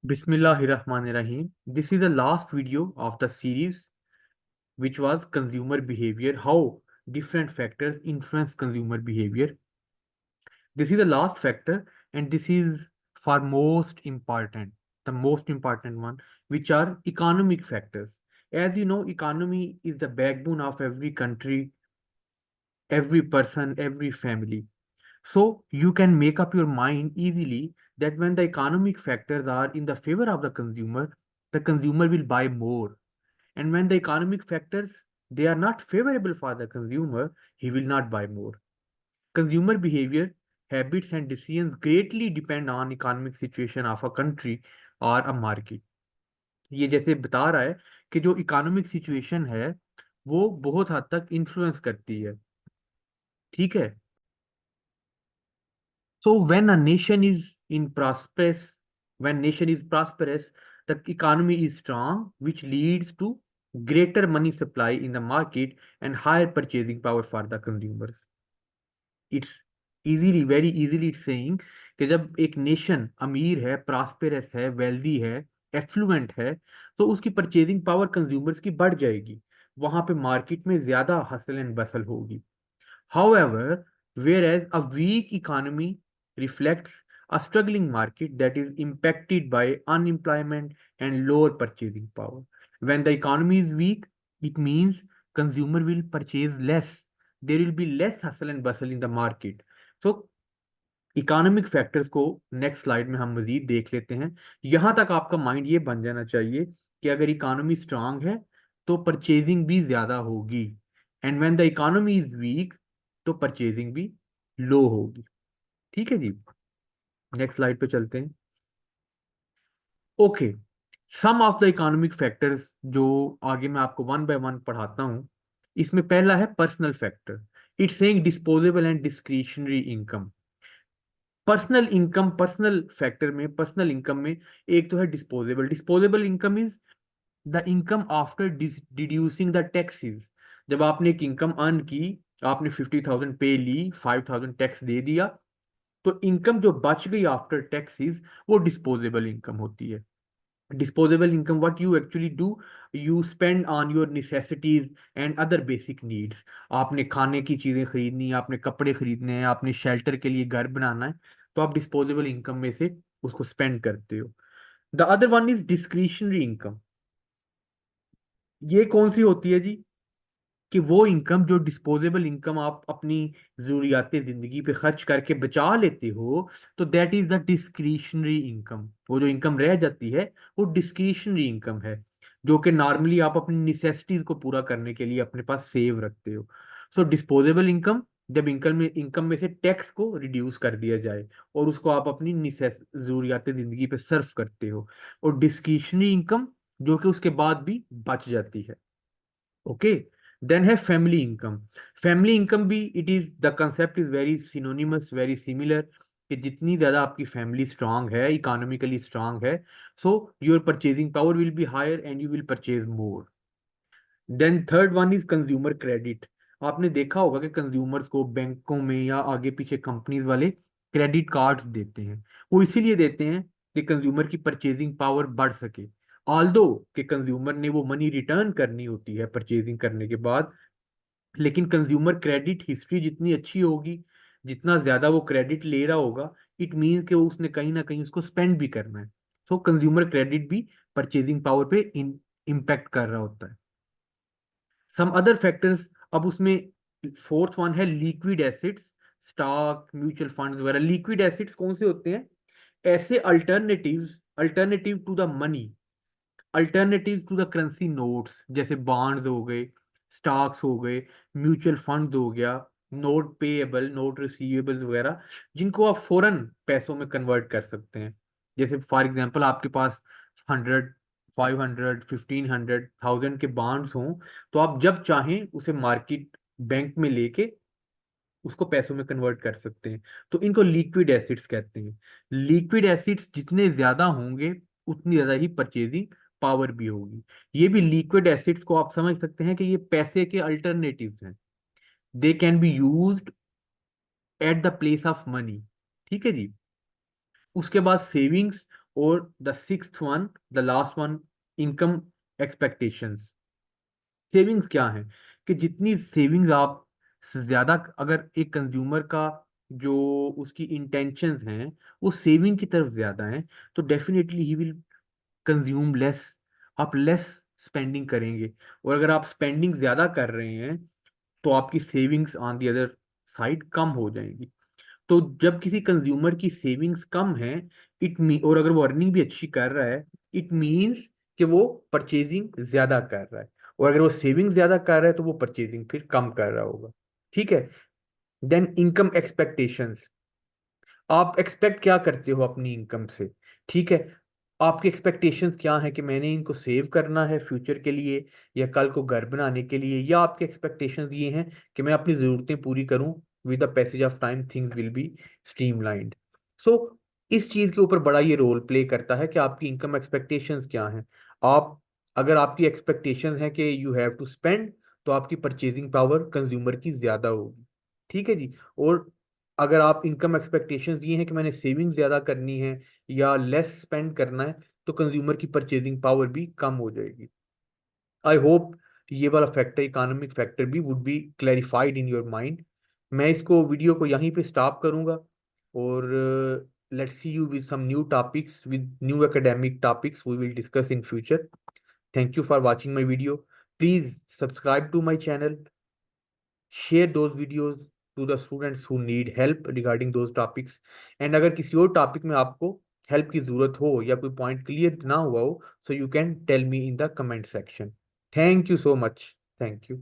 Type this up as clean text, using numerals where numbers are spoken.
Bismillahirrahmanirrahim. This is the last video of the series, which was consumer behavior, how different factors influence consumer behavior. This is the last factor, and this is for most important, the most important one, which are economic factors. As you know, economy is the backbone of every country, every person, every family. So you can make up your mind easily that when the economic factors are in the favor of the consumer will buy more. And when the economic factors they are not favorable for the consumer, he will not buy more. Consumer behavior, habits and decisions greatly depend on economic situation of a country or a market. ये जैसे बता रहा है कि जो economic situation है वो बहुत हद तक इन्फ्लुएंस करती है। ठीक है। So when nation is prosperous, the economy is strong, which leads to greater money supply in the market and higher purchasing power for the consumers. It's very easily it's saying कि जब एक nation अमीर है, prosperous है, wealthy है, effluent है, तो उसकी परचेजिंग पावर कंज्यूमर्स की बढ़ जाएगी। वहां पे मार्केट में ज्यादा हसल एंड बसल होगी। However, whereas a weak economy reflects a struggling market that is impacted by unemployment and lower purchasing power. When the economy is weak, it means consumer will purchase less. There will be less hustle and bustle in the market. So economic factors को next slide में हम मजीद देख लेते हैं। यहां तक आपका mind ये बन जाना चाहिए कि अगर इकोनॉमी स्ट्रांग है तो परचेजिंग भी ज्यादा होगी, and when the economy is weak तो परचेजिंग भी लो होगी। ठीक है जी। नेक्स्ट स्लाइड पे चलते हैं। Okay, some of the economic factors जो आगे मैं आपको वन बाय वन पढ़ाता हूं। इसमें पहला है personal factor. It's saying disposable and discretionary income. Personal income में एक तो है disposable. Disposable income is the income after deducing the taxes. जब आपने एक इनकम अर्न की, आपने 50,000 पे ली, 5,000 टैक्स दे दिया, तो इनकम जो बच गई आफ्टर टैक्सेस वो डिस्पोजेबल इनकम होती है। disposable income, what you actually do, you spend on your necessities and other basic needs। आपने खाने की चीजें खरीदनी है, आपने कपड़े खरीदने हैं, आपने शेल्टर के लिए घर बनाना है, तो आप डिस्पोजेबल इनकम में से उसको स्पेंड करते हो। The other one is discretionary income. ये कौन सी होती है जी? कि वो इनकम जो डिस्पोजेबल इनकम आप अपनी जरूरियात जिंदगी पे खर्च करके बचा लेते हो, तो that is the discretionary income. वो जो इनकम रह जाती है वो डिस्क्रिशनरी इनकम है, जो कि नॉर्मली आप अपनी निसेसिटीज को पूरा करने के लिए अपने पास सेव रखते हो। सो डिस्पोजेबल इनकम, जब इनकम में से टैक्स को रिड्यूस कर दिया जाए और उसको आप अपनी जरूरियात जिंदगी पे सर्व करते हो। और डिस्क्रिशनरी इनकम जो कि उसके बाद भी बच जाती है। ओके। देन है फैमिली इनकम। फैमिली इनकम भी it is the concept is very synonymous, very similar, कि जितनी ज्यादा आपकी फैमिली स्ट्रांग है, इकोनॉमिकली स्ट्रांग है, so your purchasing power will be higher and you will purchase more. Then third one is consumer credit. आपने देखा होगा कि कंज्यूमर्स को बैंकों में या आगे पीछे कंपनीज वाले क्रेडिट कार्ड्स देते हैं। वो इसीलिए देते हैं कि कंज्यूमर की परचेजिंग पावर बढ़ सके। ऑल्दो कि कंज्यूमर ने वो मनी रिटर्न करनी होती है परचेजिंग करने के बाद, लेकिन कंज्यूमर क्रेडिट हिस्ट्री जितनी अच्छी होगी, जितना ज्यादा वो क्रेडिट ले रहा होगा, इट मीन्स कि उसने कहीं ना कहीं उसको स्पेंड भी करना है। सो कंज्यूमर क्रेडिट भी परचेजिंग पावर पे इम्पैक्ट कर रहा होता है। सम अदर फैक्टर्स, अब उसमें फोर्थ वन है liquid assets. Stock, mutual funds वगैरह लिक्विड एसिड्स कौन से होते हैं? ऐसे alternative to the money, alternative to the currency notes, जैसे बॉन्ड्स हो गए, स्टॉक्स हो गए, म्यूचुअल फंड हो गया, नोट पेएबल, नोट रिसीवेबल वगैरह, जिनको आप फौरन पैसों में कन्वर्ट कर सकते हैं। जैसे फॉर एग्जांपल आपके पास 100, 500, 1500, 1000 के बॉन्ड्स हों, तो आप जब चाहें उसे मार्केट बैंक में लेके उसको पैसों में कन्वर्ट कर सकते हैं। तो इनको लिक्विड एसिड्स कहते हैं। लिक्विड एसिड्स जितने ज्यादा होंगे उतनी ज्यादा ही परचेजिंग पावर भी होगी। ये भी लिक्विड एसिड्स को आप समझ सकते हैं कि ये पैसे के अल्टरनेटिव्स हैं। They can be used at the place of money. ठीक है जी। उसके बाद सेविंग्स और the sixth one, the last one, income expectations. Savings क्या है कि जितनी सेविंग्स आप ज्यादा, अगर एक कंज्यूमर का जो उसकी इंटेंशंस हैं वो सेविंग की तरफ ज्यादा हैं, तो definitely he will consume less. आप लेस स्पेंडिंग करेंगे। और अगर आप स्पेंडिंग ज्यादा कर रहे हैं तो आपकी savings on the other side कम हो जाएंगी। तो जब किसी कंज्यूमर की सेविंग्स कम है, इट मी और अगर वो अर्निंग भी अच्छी कर रहा है, इट मीन्स कि वो परचेजिंग ज्यादा कर रहा है। और अगर वो सेविंग ज्यादा कर रहा है तो वो परचेजिंग फिर कम कर रहा होगा। ठीक है। Then income expectations. आप एक्सपेक्ट क्या करते हो अपनी इनकम से? ठीक है। आपकी एक्सपेक्टेशंस क्या है कि मैंने इनको सेव करना है फ्यूचर के लिए, या कल को घर बनाने के लिए, या आपके एक्सपेक्टेशंस ये हैं कि मैं अपनी ज़रूरतें पूरी करूं, with the passage of time things will be streamlined. So इस चीज़ के ऊपर बड़ा ये रोल प्ले करता है कि आपकी इनकम एक्सपेक्टेशंस क्या हैं। आप, अगर आपकी एक्सपेक्टेशंस है कि यू हैव टू स्पेंड, तो आपकी परचेजिंग पावर कंज्यूमर की ज़्यादा होगी। ठीक है जी। और अगर आप इनकम एक्सपेक्टेशंस ये हैं कि मैंने सेविंग ज़्यादा करनी है या लेस स्पेंड करना है, तो कंज्यूमर की परचेजिंग पावर भी कम हो जाएगी। आई होप ये वाला फैक्टर, इकोनॉमिक फैक्टर भी would be clarified in your mind. मैं इसको वीडियो को यहीं पे स्टॉप करूंगा, और let's see you with some new topics, with new academic topics we will discuss in future. Thank you for watching my video. Please subscribe to my channel, share those videos to the students who need help regarding those topics। And अगर किसी और topic में आपको help की जरूरत हो या कोई पॉइंट क्लियर ना हुआ हो, so you can tell me in the comment section. Thank you so much. Thank you.